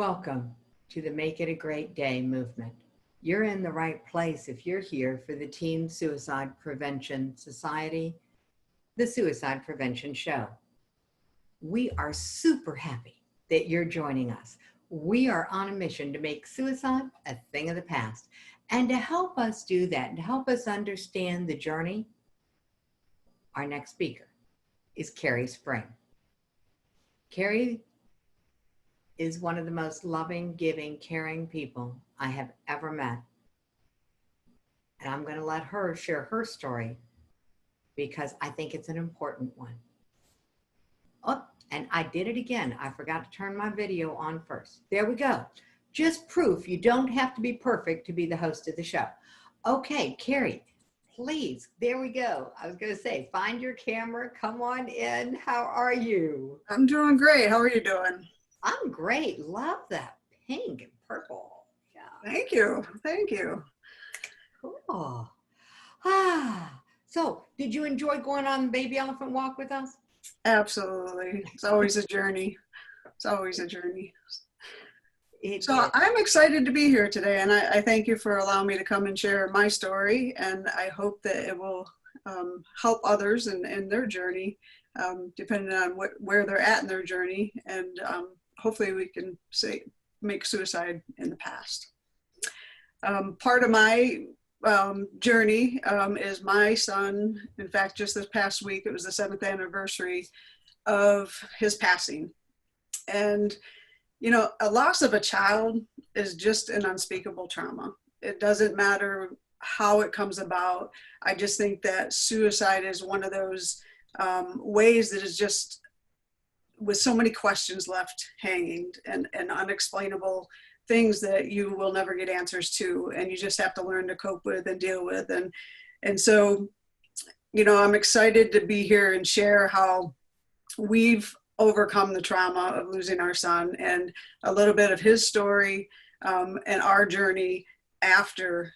Welcome to the Make It a Great Day movement. You're in the right place if you're here for the Teen Suicide Prevention Society, the Suicide Prevention Show. We are super happy that you're joining us. We are on a mission to make suicide a thing of the past. And to help us do that, and to help us understand the journey, our next speaker is Keri Spring. Keri is one of the most loving, giving, caring people I have ever met. And I'm going to let her share her story because I think it's an important one. Oh, and I did it again. I forgot to turn my video on first. There we go. Just proof you don't have to be perfect to be the host of the show. Okay, Keri, please, there we go. I was going to say, find your camera, come on in. How are you? I'm doing great. How are you doing? I'm great. Love that pink and purple. Yeah. Thank you. Thank you. Cool. So did you enjoy going on the baby elephant walk with us? Absolutely. It's always a journey. It's always a journey. So I'm excited to be here today, and I thank you for allowing me to come and share my story, and I hope that it will help others in their journey, depending on where they're at in their journey, and hopefully we can make suicide in the past. Part of my journey is my son. In fact, just this past week, it was the 7th anniversary of his passing. And, you know, a loss of a child is just an unspeakable trauma. It doesn't matter how it comes about. I just think that suicide is one of those ways that is just with so many questions left hanging and unexplainable things that you will never get answers to, and you just have to learn to cope with and deal with. And so, you know, I'm excited to be here and share how we've overcome the trauma of losing our son and a little bit of his story and our journey after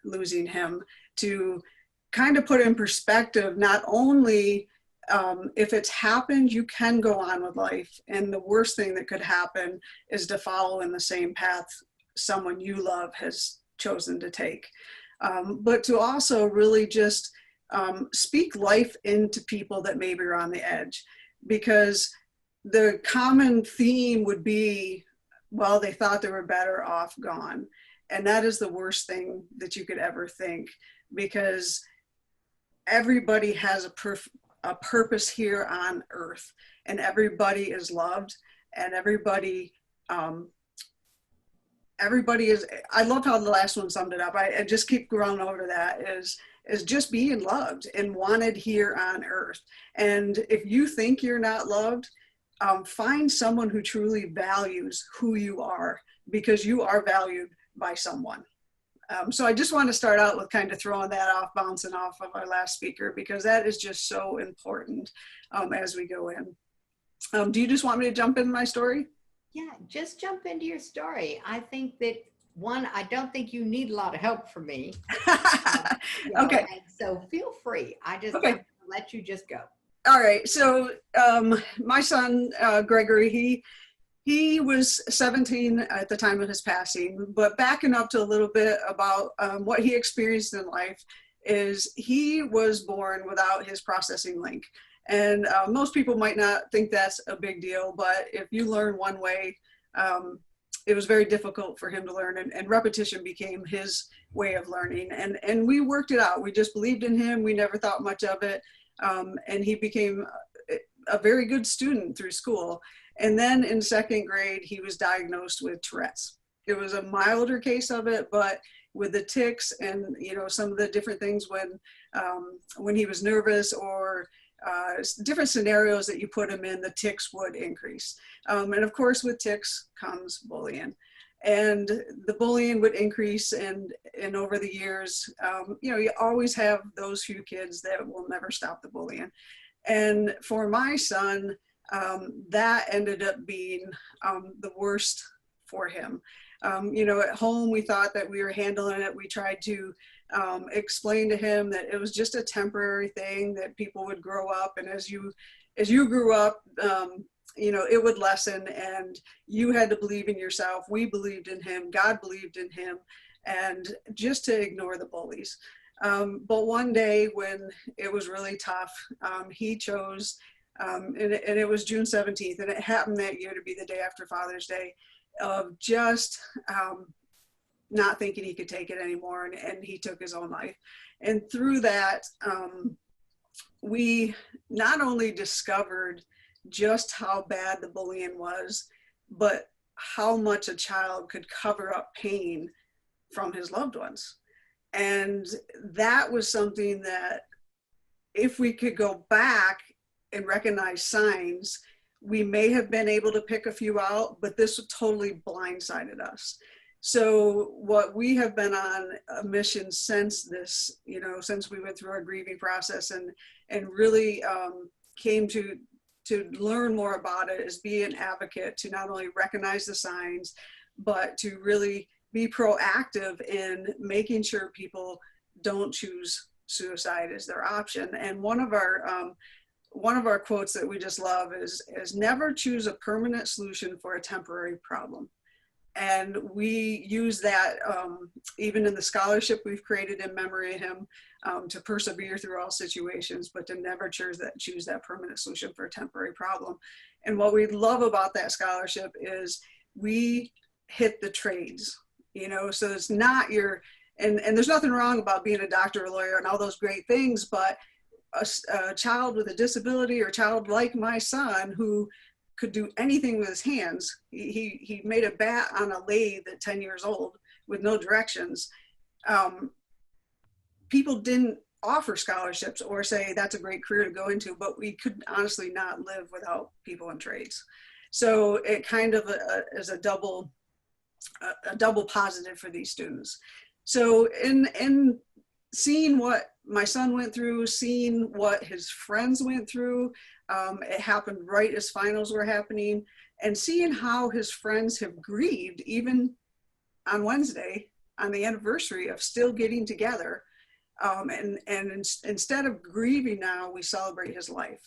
losing him, to kind of put in perspective, not only if it's happened, you can go on with life. And the worst thing that could happen is to follow in the same path someone you love has chosen to take. But to also really just speak life into people that maybe are on the edge. Because the common theme would be, well, they thought they were better off gone. And that is the worst thing that you could ever think, because everybody has a purpose here on earth, and everybody is loved, and everybody is, I love how the last one summed it up. I just keep going over that, is just being loved and wanted here on earth. And if you think you're not loved, find someone who truly values who you are, because you are valued by someone. So I just want to start out with kind of throwing that off, bouncing off of our last speaker, because that is just so important as we go in. Do you just want me to jump in my story? Yeah, just jump into your story. I think that, one, I don't think you need a lot of help from me. Okay. So feel free. I just okay. Let you just go. All right. So my son, Gregory, he was 17 at the time of his passing, but backing up to a little bit about what he experienced in life is he was born without his processing link. And most people might not think that's a big deal, but if you learn one way, it was very difficult for him to learn, and repetition became his way of learning. And we worked it out. We just believed in him. We never thought much of it. And he became a very good student through school. And then in 2nd grade, he was diagnosed with Tourette's. It was a milder case of it, but with the tics and, you know, some of the different things when he was nervous or different scenarios that you put him in, the tics would increase. And of course, with tics comes bullying. And the bullying would increase, and over the years, you know, you always have those few kids that will never stop the bullying. And for my son, that ended up being the worst for him. You know, at home, we thought that we were handling it. We tried to explain to him that it was just a temporary thing, that people would grow up. And as you grew up, it would lessen, and you had to believe in yourself. We believed in him. God believed in him, and just to ignore the bullies. But one day when it was really tough, he chose, and it was June 17th, and it happened that year to be the day after Father's Day, of just not thinking he could take it anymore, and he took his own life. And through that, we not only discovered just how bad the bullying was, but how much a child could cover up pain from his loved ones. And that was something that, if we could go back and recognize signs, we may have been able to pick a few out, but this totally blindsided us. So what we have been on a mission since this, since we went through our grieving process and really came to learn more about it, is be an advocate to not only recognize the signs, but to really be proactive in making sure people don't choose suicide as their option. And one of our quotes that we just love is never choose a permanent solution for a temporary problem. And we use that even in the scholarship we've created in memory of him, to persevere through all situations, but to never choose that permanent solution for a temporary problem. And what we love about that scholarship is we hit the trades, so it's not and there's nothing wrong about being a doctor or lawyer and all those great things, but a child with a disability, or a child like my son who could do anything with his hands. He made a bat on a lathe at 10 years old with no directions. People didn't offer scholarships or say that's a great career to go into, but we could honestly not live without people in trades. So it kind of is a double positive for these students. So in seeing what my son went through, seeing what his friends went through, it happened right as finals were happening, and seeing how his friends have grieved, even on Wednesday, on the anniversary of still getting together. And instead of grieving now, we celebrate his life.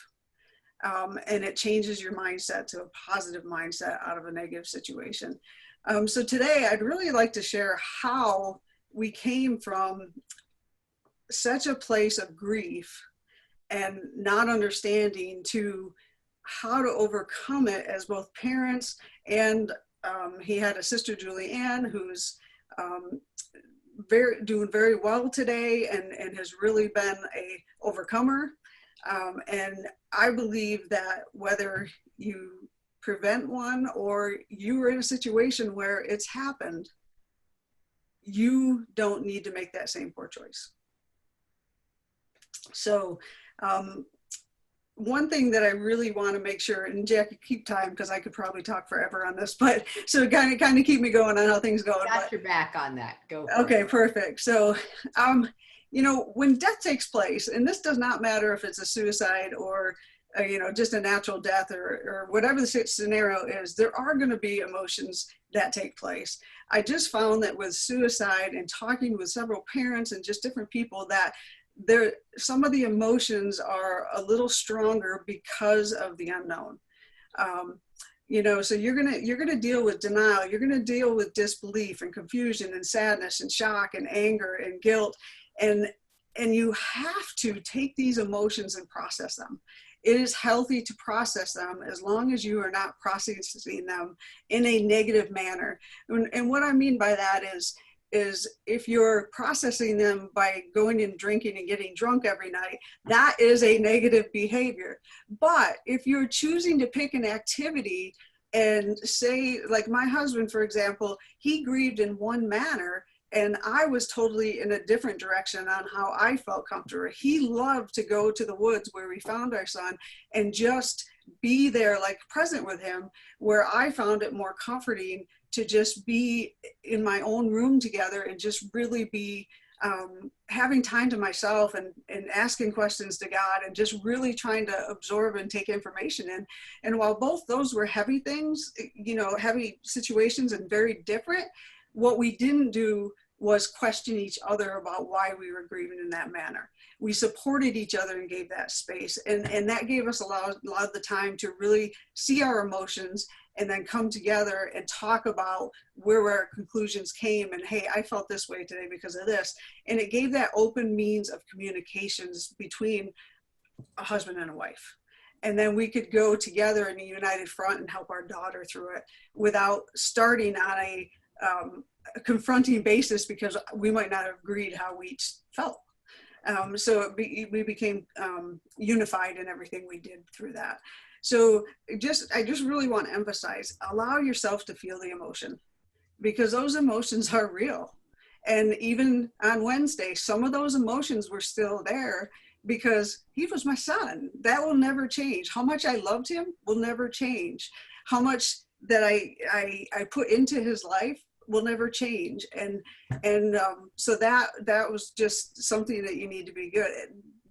And it changes your mindset to a positive mindset out of a negative situation. So today, I'd really like to share how we came from such a place of grief and not understanding to how to overcome it as both parents. And he had a sister, Julianne, who's doing very well today and has really been a overcomer. And I believe that whether you prevent one or you are in a situation where it's happened, you don't need to make that same poor choice. So one thing that I really want to make sure, and Jackie, keep time because I could probably talk forever on this, but so kind of keep me going on how things go. Got your back on that. Go. Okay, perfect. So, when death takes place, and this does not matter if it's a suicide or just a natural death or whatever the scenario is, there are going to be emotions that take place. I just found that with suicide and talking with several parents and just different people, that some of the emotions are a little stronger because of the unknown. So you're gonna deal with denial, you're gonna deal with disbelief and confusion and sadness and shock and anger and guilt, and you have to take these emotions and process them. It is healthy to process them as long as you are not processing them in a negative manner. And what I mean by that is if you're processing them by going and drinking and getting drunk every night, that is a negative behavior. But if you're choosing to pick an activity and say, like my husband, for example, he grieved in one manner and I was totally in a different direction on how I felt comfortable. He loved to go to the woods where we found our son and just be there, like present with him, where I found it more comforting to just be in my own room together and just really be having time to myself and asking questions to God and just really trying to absorb and take information in. And while both those were heavy things, heavy situations and very different, what we didn't do was question each other about why we were grieving in that manner. We supported each other and gave that space. And that gave us a lot of the time to really see our emotions and then come together and talk about where our conclusions came. And hey, I felt this way today because of this. And it gave that open means of communications between a husband and a wife. And then we could go together in a united front and help our daughter through it without starting on a confronting basis, because we might not have agreed how we each felt. So we became unified in everything we did through that. So I just really want to emphasize, allow yourself to feel the emotion, because those emotions are real. And even on Wednesday, some of those emotions were still there because he was my son. That will never change. How much I loved him will never change. How much that I put into his life will never change. And so that was just something that you need to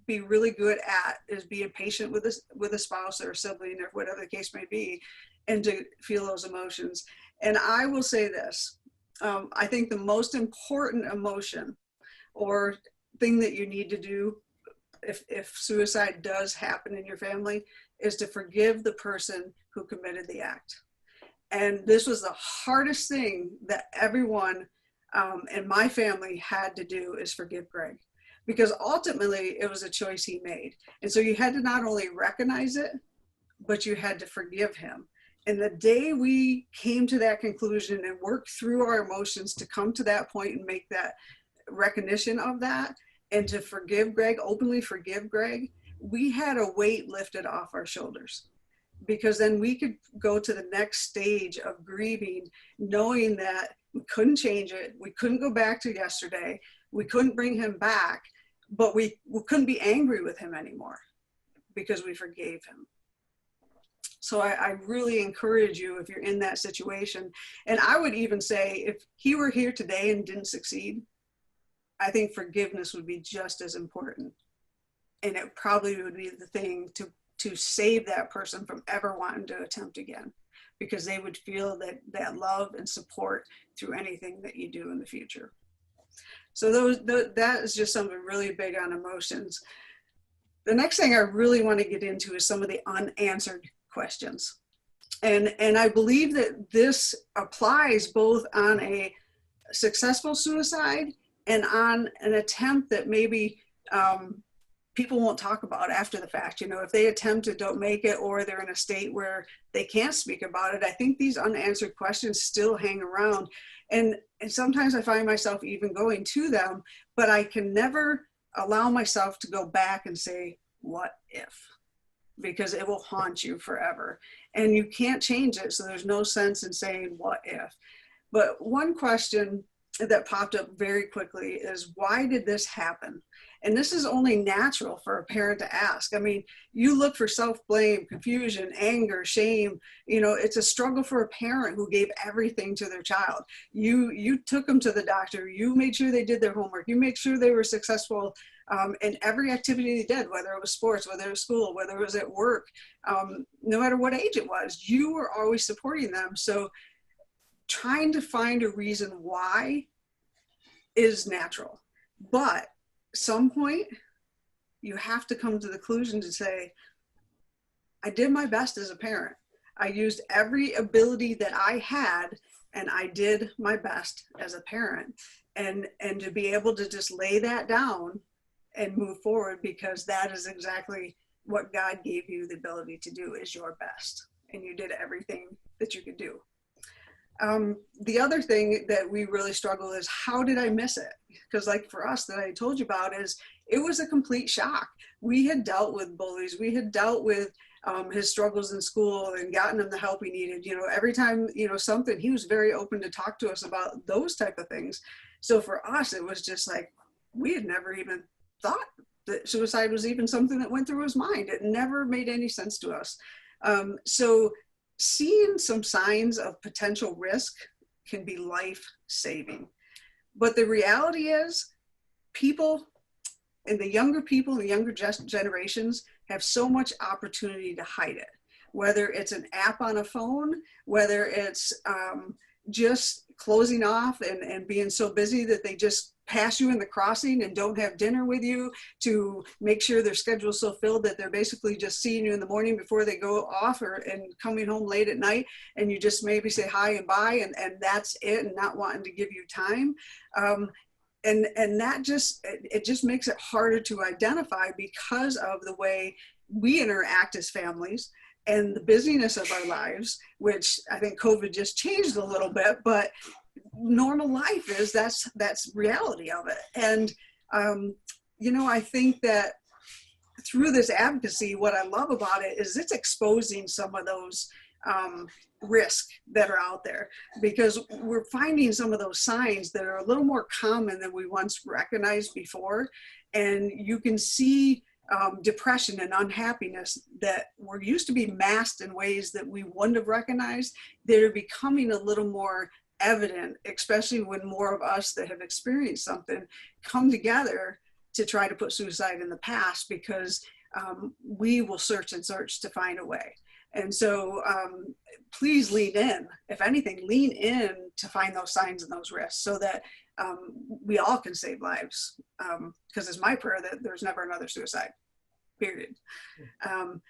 be really good at, is being patient with a spouse or a sibling or whatever the case may be, and to feel those emotions. And I will say this, I think the most important emotion or thing that you need to do if suicide does happen in your family is to forgive the person who committed the act. And this was the hardest thing that everyone in my family had to do, is forgive Greg, because ultimately it was a choice he made. And so you had to not only recognize it, but you had to forgive him. And the day we came to that conclusion and worked through our emotions to come to that point and make that recognition of that, and to forgive Greg, openly forgive Greg, we had a weight lifted off our shoulders. Because then we could go to the next stage of grieving, knowing that we couldn't change it. We couldn't go back to yesterday. We couldn't bring him back, but we couldn't be angry with him anymore because we forgave him. So I really encourage you, if you're in that situation, and I would even say if he were here today and didn't succeed, I think forgiveness would be just as important. And it probably would be the thing to save that person from ever wanting to attempt again, because they would feel that love and support through anything that you do in the future. So that is just something really big on emotions. The next thing I really want to get into is some of the unanswered questions. And I believe that this applies both on a successful suicide and on an attempt that maybe people won't talk about after the fact. You know, if they attempt it, don't make it, or they're in a state where they can't speak about it, I think these unanswered questions still hang around. And sometimes I find myself even going to them, but I can never allow myself to go back and say, what if? Because it will haunt you forever. And you can't change it, so there's no sense in saying, what if? But one question that popped up very quickly is, why did this happen? And this is only natural for a parent to ask. I mean, you look for self-blame, confusion, anger, shame. You know, it's a struggle for a parent who gave everything to their child. You took them to the doctor. You made sure they did their homework. You made sure they were successful in every activity they did, whether it was sports, whether it was school, whether it was at work, no matter what age it was. You were always supporting them. So trying to find a reason why is natural. But some point you have to come to the conclusion to say, I did my best as a parent. I used every ability that I had, and I did my best as a parent. And to be able to just lay that down and move forward, because that is exactly what God gave you the ability to do, is your best. And you did everything that you could do. The other thing that we really struggle is, how did I miss it? Because like for us that I told you about, is it was a complete shock. We had dealt with bullies. We had dealt with his struggles in school and gotten him the help he needed. You know, every time, you know, something, he was very open to talk to us about those type of things. So for us, it was just like, we had never even thought that suicide was even something that went through his mind. It never made any sense to us. So seeing some signs of potential risk can be life-saving. But the reality is, people, and the younger people in the younger generations have so much opportunity to hide it. Whether it's an app on a phone, whether it's just closing off and being so busy that they just pass you in the crossing and don't have dinner with you, to make sure their schedule's so filled that they're basically just seeing you in the morning before they go off, and coming home late at night, and you just maybe say hi and bye, and that's it, and not wanting to give you time. And that just makes it harder to identify because of the way we interact as families and the busyness of our lives, which I think COVID just changed a little bit, but normal life is, that's reality of it. And, I think that through this advocacy, what I love about it is it's exposing some of those risks that are out there, because we're finding some of those signs that are a little more common than we once recognized before. And you can see depression and unhappiness that were used to be masked in ways that we wouldn't have recognized, that are becoming a little more evident, especially when more of us that have experienced something come together to try to put suicide in the past, because we will search and search to find a way. And so please lean in. If anything, lean in to find those signs and those risks, so that we all can save lives. Because it's my prayer that there's never another suicide, period. And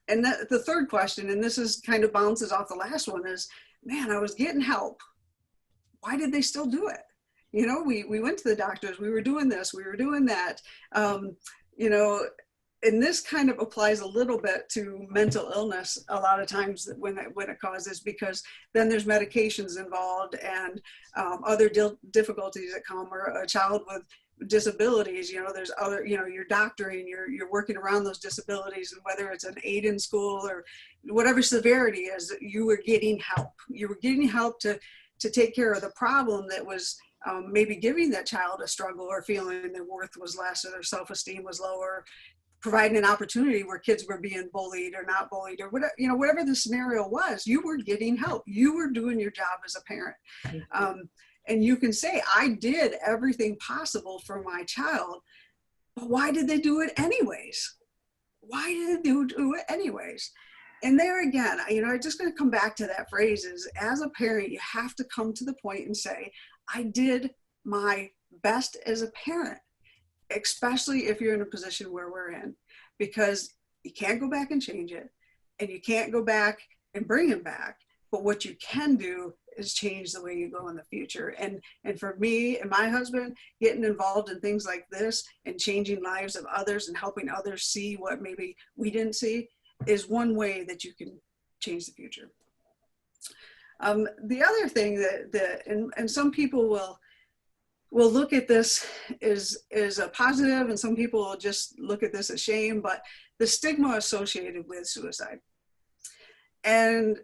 the third question, and this is kind of bounces off the last one, is, man, I was getting help. Why did they still do it? We went to the doctors, we were doing this, we were doing that. And this kind of applies a little bit to mental illness a lot of times when it causes, because then there's medications involved and other difficulties that come, or a child with disabilities, there's other, you're doctoring, you're working around those disabilities, and whether it's an aid in school or whatever severity is, you were getting help. You were getting help to take care of the problem that was maybe giving that child a struggle, or feeling their worth was less, or their self-esteem was lower, providing an opportunity where kids were being bullied or not bullied, or whatever, whatever the scenario was, you were getting help. You were doing your job as a parent. And you can say, I did everything possible for my child, but why did they do it anyways? Why did they do it anyways? And there again, I'm just going to come back to that phrase, is as a parent, you have to come to the point and say, I did my best as a parent, especially if you're in a position where we're in, because you can't go back and change it, and you can't go back and bring him back. But what you can do is change the way you go in the future. And for me and my husband, getting involved in things like this and changing lives of others and helping others see what maybe we didn't see is one way that you can change the future. The other thing and some people will look at this as a positive, and some people will just look at this as shame, but the stigma associated with suicide. And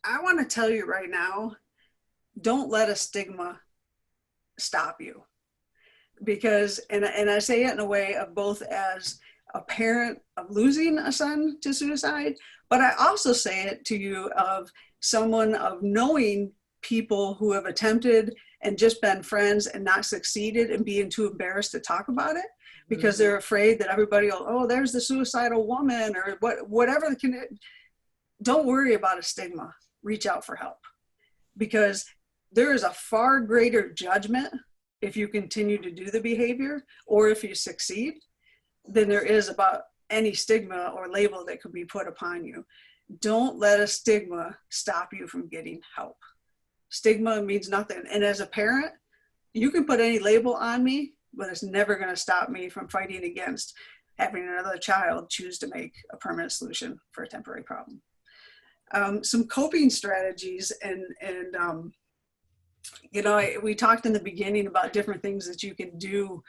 I want to tell you right now, don't let a stigma stop you. Because, and I say it in a way of both as a parent of losing a son to suicide, but I also say it to you of someone of knowing people who have attempted and just been friends and not succeeded, and being too embarrassed to talk about it because they're afraid that everybody will, oh, there's the suicidal woman, or whatever. Don't worry about a stigma. Reach out for help, because there is a far greater judgment if you continue to do the behavior, or if you succeed, than there is about any stigma or label that could be put upon you. Don't let a stigma stop you from getting help. Stigma means nothing. And as a parent, you can put any label on me, but it's never going to stop me from fighting against having another child choose to make a permanent solution for a temporary problem. Some coping strategies, we talked in the beginning about different things that you can do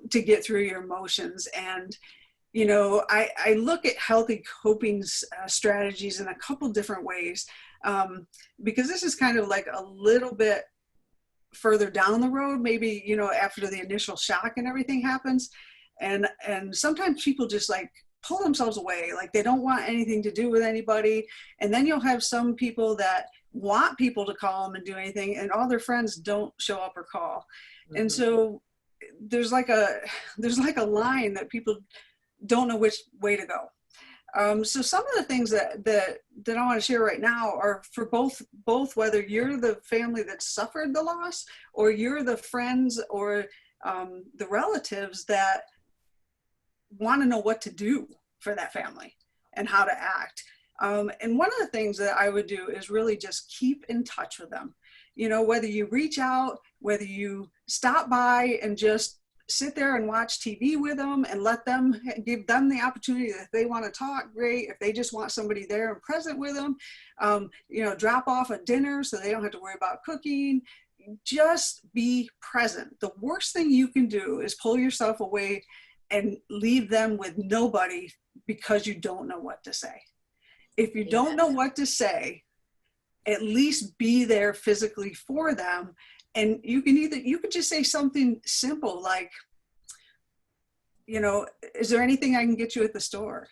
to get through your emotions. And, I look at healthy coping strategies in a couple different ways, because this is kind of like a little bit further down the road, maybe, after the initial shock and everything happens. And sometimes people just like pull themselves away, like they don't want anything to do with anybody. And then you'll have some people that want people to call them and do anything, and all their friends don't show up or call. And so there's like a line that people don't know which way to go. So some of the things that I want to share right now are for both whether you're the family that suffered the loss or you're the friends or the relatives that want to know what to do for that family and how to act. And one of the things that I would do is really just keep in touch with them. You know, whether you reach out, whether you stop by and just sit there and watch TV with them and give them the opportunity that if they want to talk, great. If they just want somebody there and present with them, you know, drop off at dinner so they don't have to worry about cooking. Just be present. The worst thing you can do is pull yourself away and leave them with nobody because you don't know what to say. If you don't know what to say, at least be there physically for them. And you could just say something simple like, you know, is there anything I can get you at the store?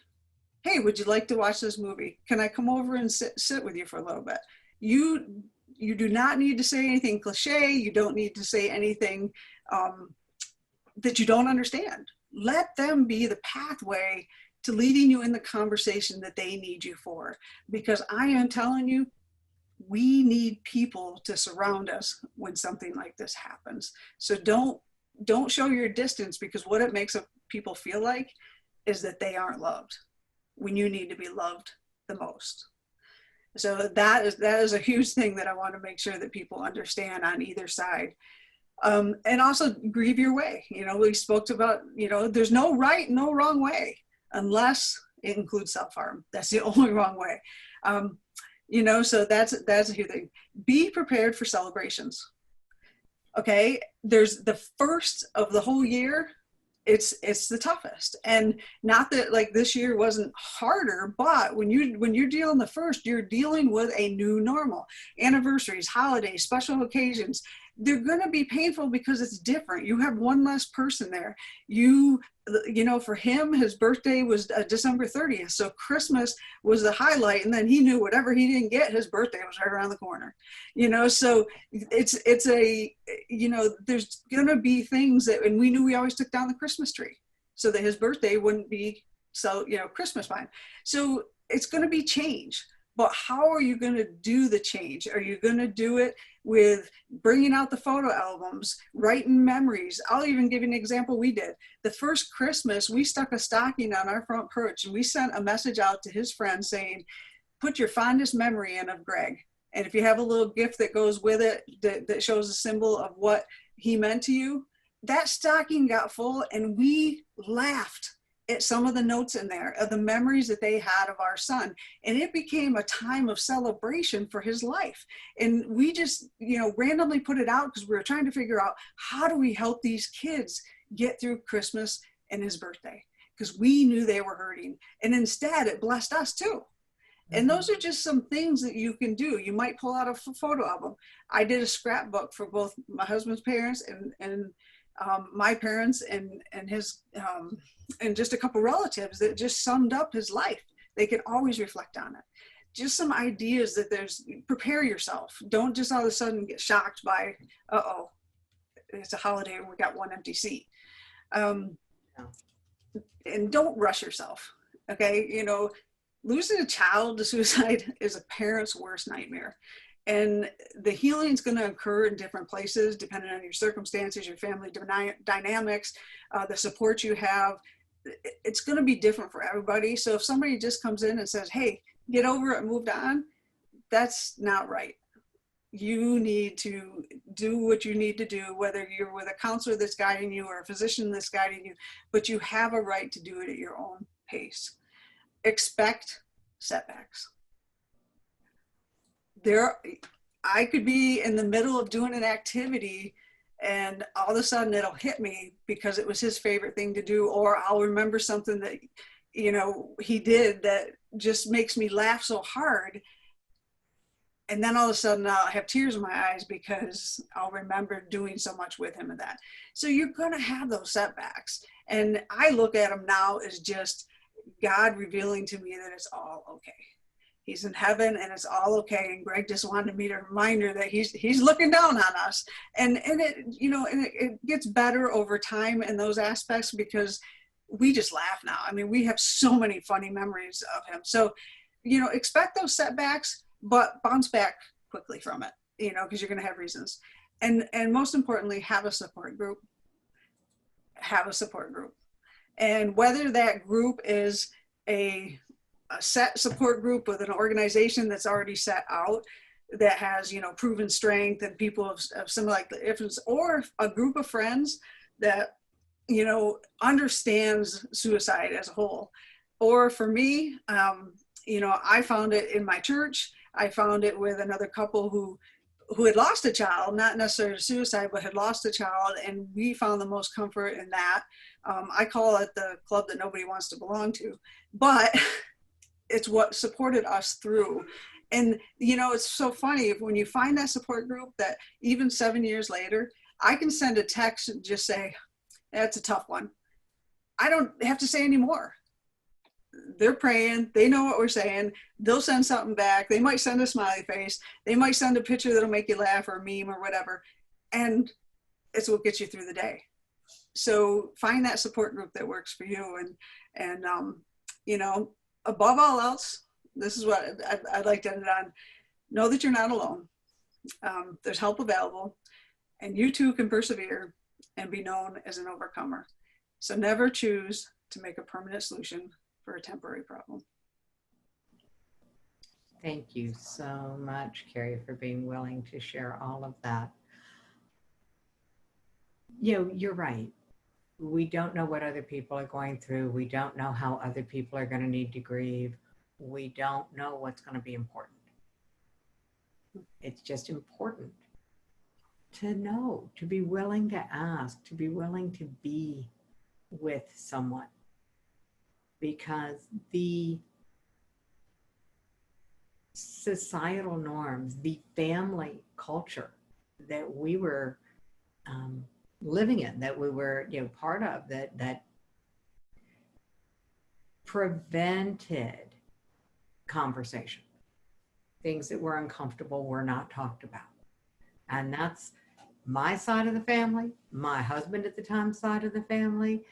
Hey, would you like to watch this movie? Can I come over and sit with you for a little bit? You do not need to say anything cliche. You don't need to say anything that you don't understand. Let them be the pathway to leading you in the conversation that they need you for. Because I am telling you, we need people to surround us when something like this happens. So don't show your distance, because what it makes people feel like is that they aren't loved when you need to be loved the most. So that is a huge thing that I want to make sure that people understand on either side. And also grieve your way. You know, we spoke about, you know, there's no right, no wrong way, unless it includes self-harm. That's the only wrong way. You know, so that's a huge thing. Be prepared for celebrations. Okay, there's the first of the whole year. It's the toughest, and not that like this year wasn't harder, but when you're dealing the first, you're dealing with a new normal. Anniversaries, holidays, special occasions, they're going to be painful because it's different. You have one less person there. You know, for him, his birthday was December 30th. So Christmas was the highlight. And then he knew whatever he didn't get, his birthday was right around the corner, you know? So it's a, you know, there's going to be things that, and we knew we always took down the Christmas tree so that his birthday wouldn't be so, you know, Christmas time. So it's going to be change. But how are you going to do the change? Are you going to do it with bringing out the photo albums, writing memories? I'll even give you an example we did. The first Christmas, we stuck a stocking on our front porch and we sent a message out to his friends saying, put your fondest memory in of Greg. And if you have a little gift that goes with it that shows a symbol of what he meant to you, that stocking got full and we laughed at some of the notes in there of the memories that they had of our son. And it became a time of celebration for his life. And we just, you know, randomly put it out because we were trying to figure out how do we help these kids get through Christmas and his birthday? Because we knew they were hurting. And instead it blessed us too. And those are just some things that you can do. You might pull out a photo album. I did a scrapbook for both my husband's parents and my parents and his and just a couple relatives that just summed up his life. They can always reflect on it. Just some ideas that prepare yourself. Don't just all of a sudden get shocked by, uh-oh, it's a holiday and we got one empty seat. And don't rush yourself, okay? You know, losing a child to suicide is a parent's worst nightmare. And the healing is going to occur in different places, depending on your circumstances, your family dynamics, the support you have. It's going to be different for everybody. So if somebody just comes in and says, hey, get over it and moved on, that's not right. You need to do what you need to do, whether you're with a counselor that's guiding you or a physician that's guiding you, but you have a right to do it at your own pace. Expect setbacks. I could be in the middle of doing an activity and all of a sudden it'll hit me because it was his favorite thing to do, or I'll remember something that, you know, he did that just makes me laugh so hard. And then all of a sudden I'll have tears in my eyes because I'll remember doing so much with him and that. So you're going to have those setbacks. And I look at them now as just God revealing to me that it's all okay. He's in heaven and it's all okay. And Greg just wanted me to remind her that he's looking down on us. And it, you know, and it gets better over time in those aspects because we just laugh now. I mean, we have so many funny memories of him. So, you know, expect those setbacks, but bounce back quickly from it, you know, because you're going to have reasons. And most importantly, have a support group. Have a support group. And whether that group is a set support group with an organization that's already set out, that has, you know, proven strength and people of similar like the difference, or a group of friends that, you know, understands suicide as a whole. Or for me, you know, I found it in my church. I found it with another couple who had lost a child, not necessarily to suicide, but had lost a child. And we found the most comfort in that. I call it the club that nobody wants to belong to, but it's what supported us through. And, you know, it's so funny when you find that support group that even 7 years later, I can send a text and just say, that's a tough one. I don't have to say any more. They're praying. They know what we're saying. They'll send something back. They might send a smiley face. They might send a picture that'll make you laugh or a meme or whatever. And it's what gets you through the day. So find that support group that works for you. And you know, above all else, this is what I'd like to end it on. Know that you're not alone. There's help available, and you too can persevere and be known as an overcomer. So never choose to make a permanent solution for a temporary problem. Thank you so much, Keri, for being willing to share all of that. You know, you're right. We don't know what other people are going through. We don't know how other people are going to need to grieve. We don't know what's going to be important. It's just important to know, to be willing to ask, to be willing to be with someone, because the societal norms, the family culture that we were living in, that we were, you know, part of, that prevented conversation. Things that were uncomfortable were not talked about. And that's my side of the family, my husband at the time side of the family.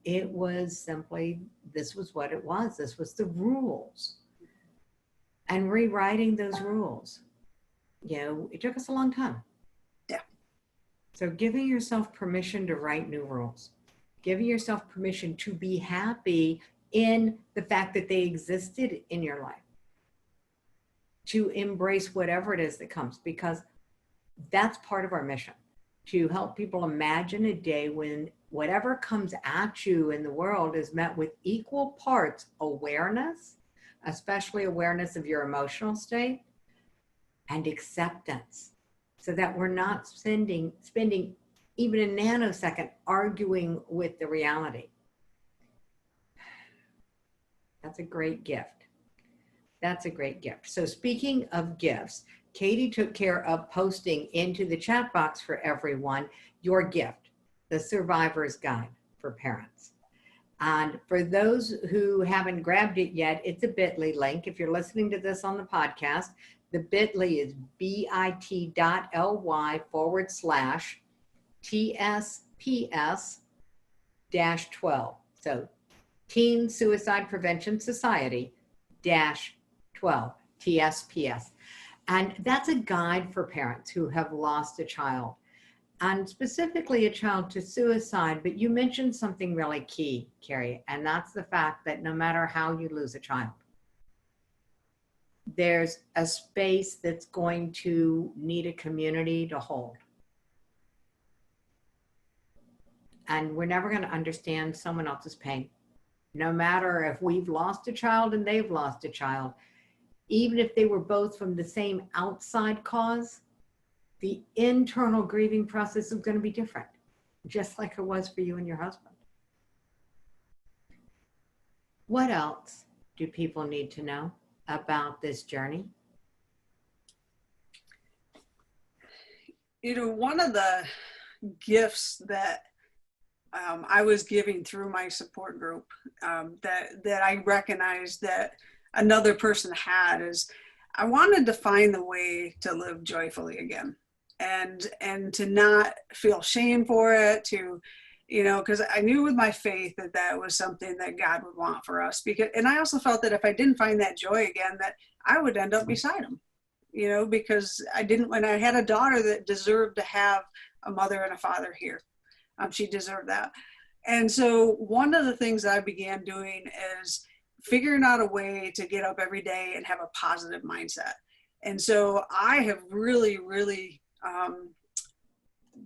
It was simply, this was what it was. This was the rules. And rewriting those rules, you know, it took us a long time. Yeah. So giving yourself permission to write new rules, giving yourself permission to be happy in the fact that they existed in your life, to embrace whatever it is that comes, because that's part of our mission, to help people imagine a day when whatever comes at you in the world is met with equal parts awareness, especially awareness of your emotional state, and acceptance, so that we're not spending even a nanosecond arguing with the reality. That's a great gift. That's a great gift. So speaking of gifts, Katie took care of posting into the chat box for everyone your gift, the Survivor's Guide for Parents. And for those who haven't grabbed it yet, it's a bit.ly link. If you're listening to this on the podcast, the bit.ly is bit.ly/TSPS-12. So Teen Suicide Prevention Society -12, TSPS. And that's a guide for parents who have lost a child, and specifically a child to suicide. But you mentioned something really key, Keri, and that's the fact that no matter how you lose a child, there's a space that's going to need a community to hold. And we're never going to understand someone else's pain. No matter if we've lost a child and they've lost a child, even if they were both from the same outside cause, the internal grieving process is going to be different, just like it was for you and your husband. What else do people need to know about this journey? You know, one of the gifts that I was giving through my support group that I recognized that another person had is I wanted to find the way to live joyfully again, and to not feel shame for it, to because I knew with my faith that that was something that God would want for us. And I also felt that if I didn't find that joy again, that I would end up beside him, because when I had a daughter that deserved to have a mother and a father here, she deserved that. And so one of the things that I began doing is figuring out a way to get up every day and have a positive mindset. And so I have really, really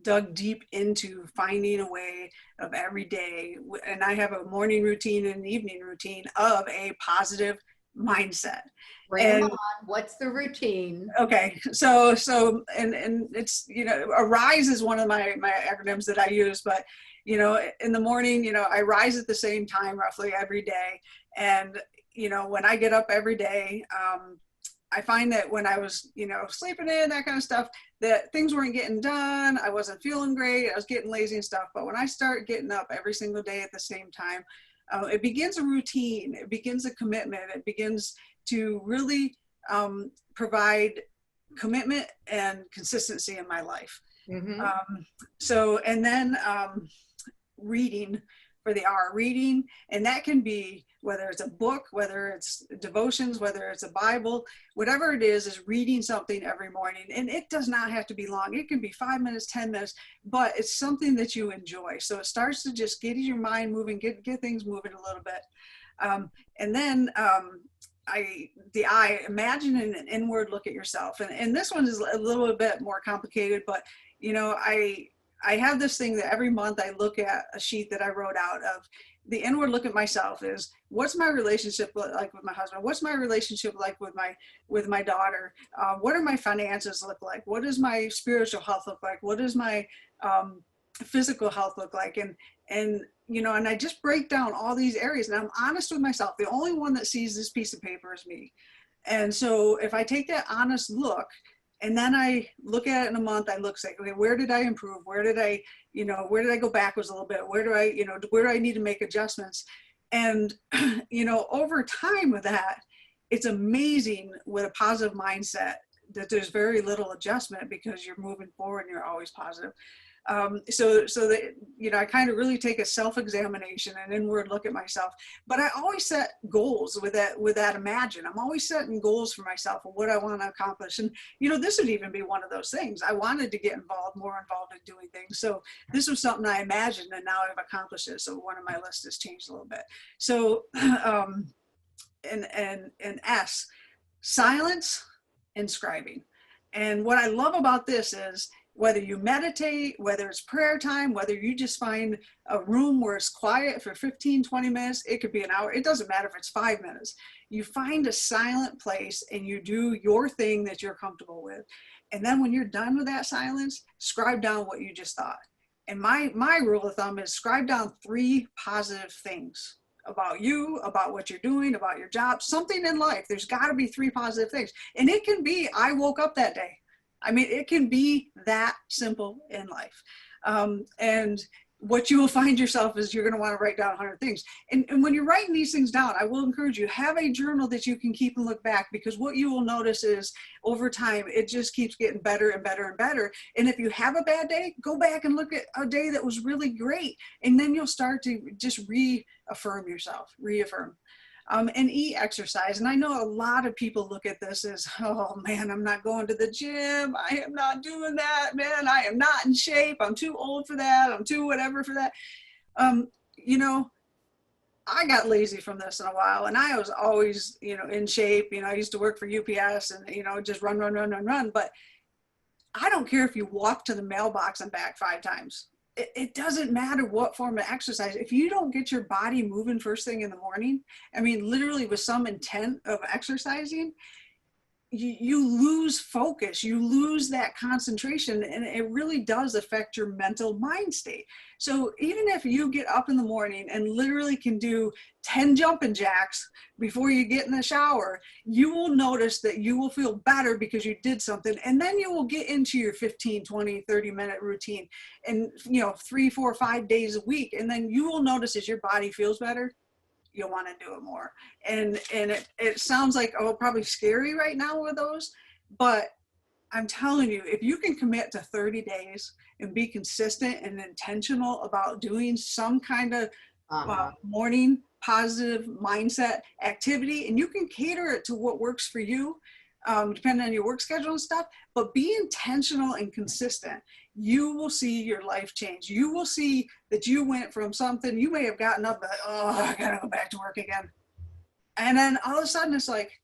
dug deep into finding a way of every day. And I have a morning routine and an evening routine of a positive mindset. Bring on. What's the routine? Okay. So it's, ARISE is one of my acronyms that I use, but, in the morning, I rise at the same time roughly every day. And, when I get up every day, I find that when I was, sleeping in, that kind of stuff, that things weren't getting done. I wasn't feeling great. I was getting lazy and stuff. But when I start getting up every single day at the same time, it begins a routine. It begins a commitment. It begins to really provide commitment and consistency in my life. Mm-hmm. And then reading for the hour, reading, and that can be whether it's a book, whether it's devotions, whether it's a Bible, whatever it is reading something every morning. And it does not have to be long. It can be 5 minutes, 10 minutes, but it's something that you enjoy. So it starts to just get your mind moving, get things moving a little bit. And then I imagine an inward look at yourself. And this one is a little bit more complicated, but I have this thing that every month I look at a sheet that I wrote out of the inward look at myself is, what's my relationship like with my husband? What's my relationship like with my daughter? What do my finances look like? What does my spiritual health look like? What does my physical health look like? And I just break down all these areas, and I'm honest with myself. The only one that sees this piece of paper is me. And so if I take that honest look, and then I look at it in a month, I look, say, okay, where did I improve? Where did I go backwards a little bit? Where do I need to make adjustments? And, over time with that, it's amazing with a positive mindset that there's very little adjustment because you're moving forward and you're always positive. So that, I kind of really take a self-examination and inward look at myself, but I always set goals with that imagine. I'm always setting goals for myself of what I want to accomplish. And, this would even be one of those things. I wanted to get more involved in doing things. So this was something I imagined, and now I've accomplished it. So one of my lists has changed a little bit. So, and S, silence and scribing. And what I love about this is, whether you meditate, whether it's prayer time, whether you just find a room where it's quiet for 15, 20 minutes, it could be an hour. It doesn't matter if it's 5 minutes. You find a silent place and you do your thing that you're comfortable with. And then when you're done with that silence, scribe down what you just thought. And my rule of thumb is scribe down 3 positive things about you, about what you're doing, about your job, something in life. There's got to be 3 positive things. And it can be, I woke up that day. I mean, it can be that simple in life. And what you will find yourself is you're going to want to write down 100 things. And when you're writing these things down, I will encourage you, have a journal that you can keep and look back, because what you will notice is over time, it just keeps getting better and better and better. And if you have a bad day, go back and look at a day that was really great. And then you'll start to just reaffirm yourself, and E, exercise. And I know a lot of people look at this as, oh man, I'm not going to the gym. I am not doing that, man. I am not in shape. I'm too old for that. I'm too whatever for that. I got lazy from this in a while, and I was always, in shape. I used to work for UPS and, just run. But I don't care if you walk to the mailbox and back 5 times. It doesn't matter what form of exercise. If you don't get your body moving first thing in the morning, I mean, literally with some intent of exercising, you lose focus, you lose that concentration, and it really does affect your mental mind state. So even if you get up in the morning and literally can do 10 jumping jacks before you get in the shower, you will notice that you will feel better because you did something. And then you will get into your 15, 20, 30-minute routine and, 3, 4, 5 days a week. And then you will notice as your body feels better, you'll want to do it more. And it sounds like, probably scary right now with those, but I'm telling you, if you can commit to 30 days and be consistent and intentional about doing some kind of morning positive mindset activity, and you can cater it to what works for you, depending on your work schedule and stuff, but be intentional and consistent. You will see your life change. You will see that you went from something you may have gotten up, like, oh, I gotta go back to work again. And then all of a sudden it's like,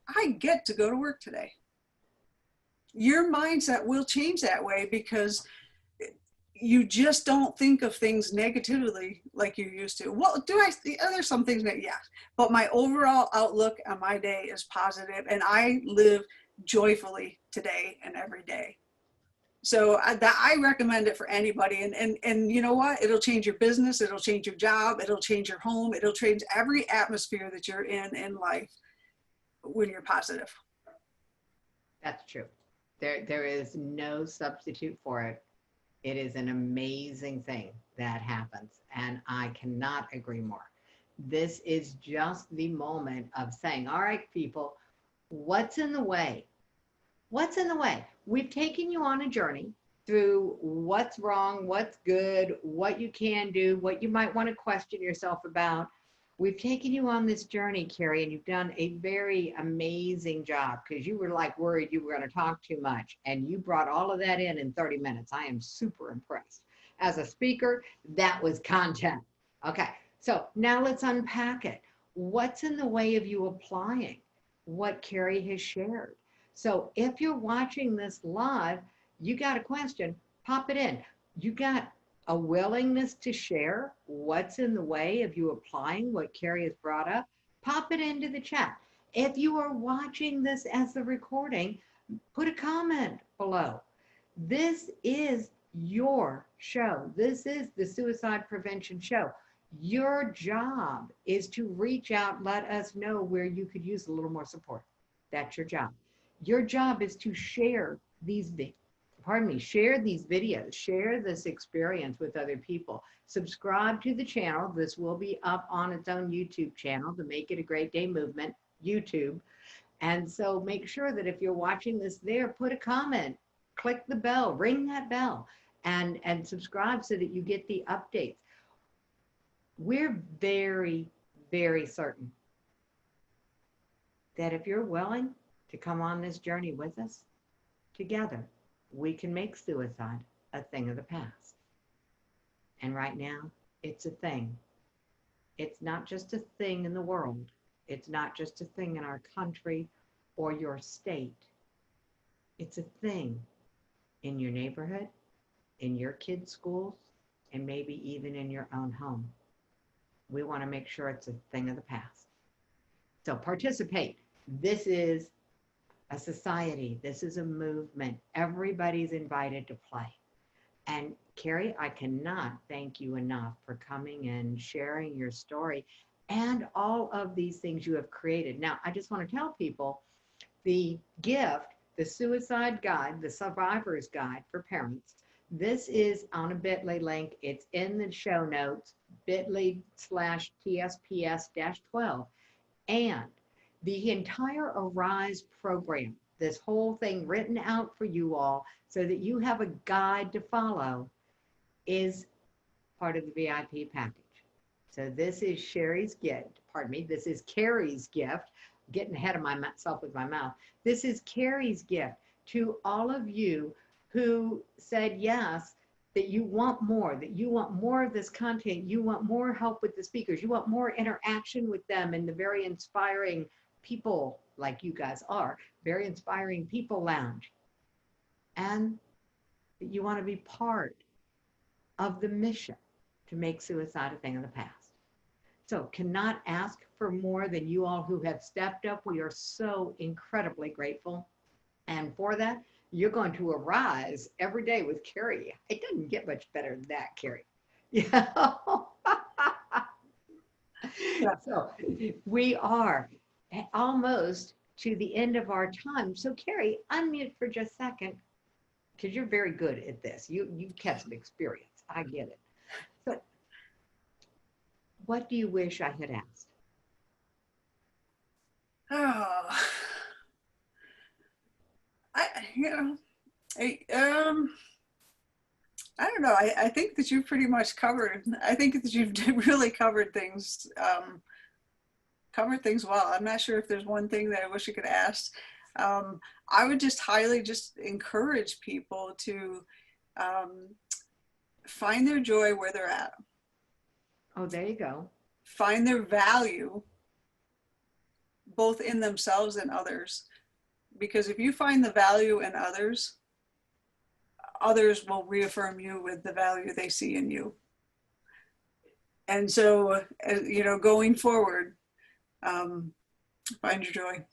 I get to go to work today. Your mindset will change that way because you just don't think of things negatively like you used to. Well, there's some things that, yeah, but my overall outlook on my day is positive, and I live joyfully today and every day. So I recommend it for anybody. And you know what? It'll change your business. It'll change your job. It'll change your home. It'll change every atmosphere that you're in life when you're positive. That's true. There is no substitute for it. It is an amazing thing that happens, and I cannot agree more. This is just the moment of saying, all right, people, what's in the way? What's in the way? We've taken you on a journey through what's wrong, what's good, what you can do, what you might want to question yourself about. We've taken you on this journey, Keri, and you've done a very amazing job, because you were like worried you were going to talk too much, and you brought all of that in 30 minutes. I am super impressed. As a speaker, that was content. Okay, so now let's unpack it. What's in the way of you applying what Keri has shared? So if you're watching this live, you got a question, pop it in. You got a willingness to share what's in the way of you applying what Keri has brought up, pop it into the chat. If you are watching this as the recording, put a comment below. This is your show. This is the Suicide Prevention Show. Your job is to reach out, let us know where you could use a little more support. That's your job. Your job is to share these share these videos, share this experience with other people. Subscribe to the channel. This will be up on its own YouTube channel, the Make It a Great Day Movement YouTube. And so make sure that if you're watching this there, put a comment, click the bell, ring that bell, and subscribe so that you get the updates. We're very, very certain that if you're willing to come on this journey with us, together, we can make suicide a thing of the past. And right now, it's a thing. It's not just a thing in the world. It's not just a thing in our country or your state. It's a thing in your neighborhood, in your kids' schools, and maybe even in your own home. We want to make sure it's a thing of the past. So participate. This is a society. This is a movement. Everybody's invited to play. And Keri, I cannot thank you enough for coming and sharing your story and all of these things you have created. Now, I just want to tell people the gift, the suicide guide, the survivor's guide for parents. This is on a bit.ly link. It's in the show notes, bit.ly/TSPS-12. And the entire Arise program, this whole thing written out for you all so that you have a guide to follow, is part of the VIP package. So this is Keri's gift. This is Keri's gift. I'm getting ahead of myself with my mouth. This is Keri's gift to all of you who said yes, that you want more of this content, you want more help with the speakers, you want more interaction with them and the very inspiring people like you guys are, very inspiring people lounge. And that you want to be part of the mission to make suicide a thing of the past. So cannot ask for more than you all who have stepped up. We are so incredibly grateful. And for that, you're going to arise every day with Keri. It doesn't get much better than that, Keri. Yeah. So we are almost to the end of our time. So Keri, unmute for just a second, because you're very good at this. You kept some experience. I get it. So what do you wish I had asked? Oh, You know, I don't know. I think that you've pretty much covered. I think that you've really covered things well. I'm not sure if there's one thing that I wish I could ask. I would just highly just encourage people to find their joy where they're at. Oh, there you go. Find their value both in themselves and others. Because if you find the value in others, others will reaffirm you with the value they see in you. And so, you know, going forward, find your joy.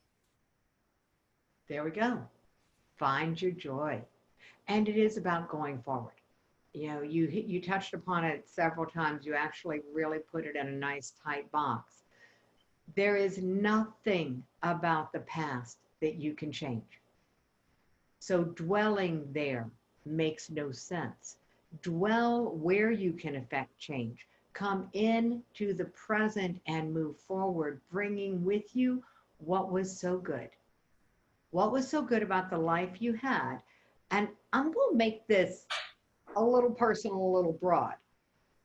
There we go. Find your joy. And it is about going forward. You know, you touched upon it several times. You actually really put it in a nice tight box. There is nothing about the past that you can change. So dwelling there makes no sense. Dwell where you can affect change. Come into the present and move forward, bringing with you what was so good. What was so good about the life you had? And I'm going to make this a little personal, a little broad,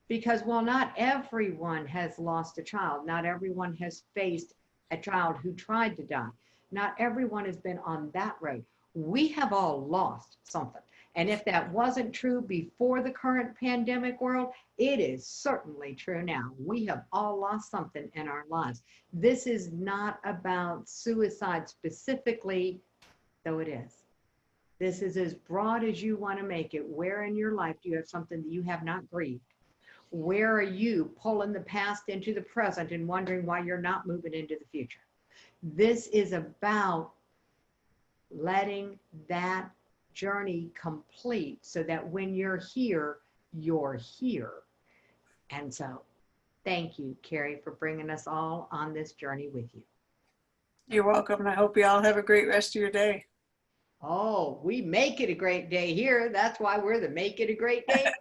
because while not everyone has lost a child, not everyone has faced a child who tried to die, not everyone has been on that road. We have all lost something. And if that wasn't true before the current pandemic world, it is certainly true now. We have all lost something in our lives. This is not about suicide specifically, though it is. This is as broad as you want to make it. Where in your life do you have something that you have not grieved? Where are you pulling the past into the present and wondering why you're not moving into the future? This is about letting that journey complete so that when you're here, you're here. And so thank you, Keri, for bringing us all on this journey with you. You're welcome. And I hope you all have a great rest of your day. Oh, we make it a great day here. That's why we're the Make It a Great Day.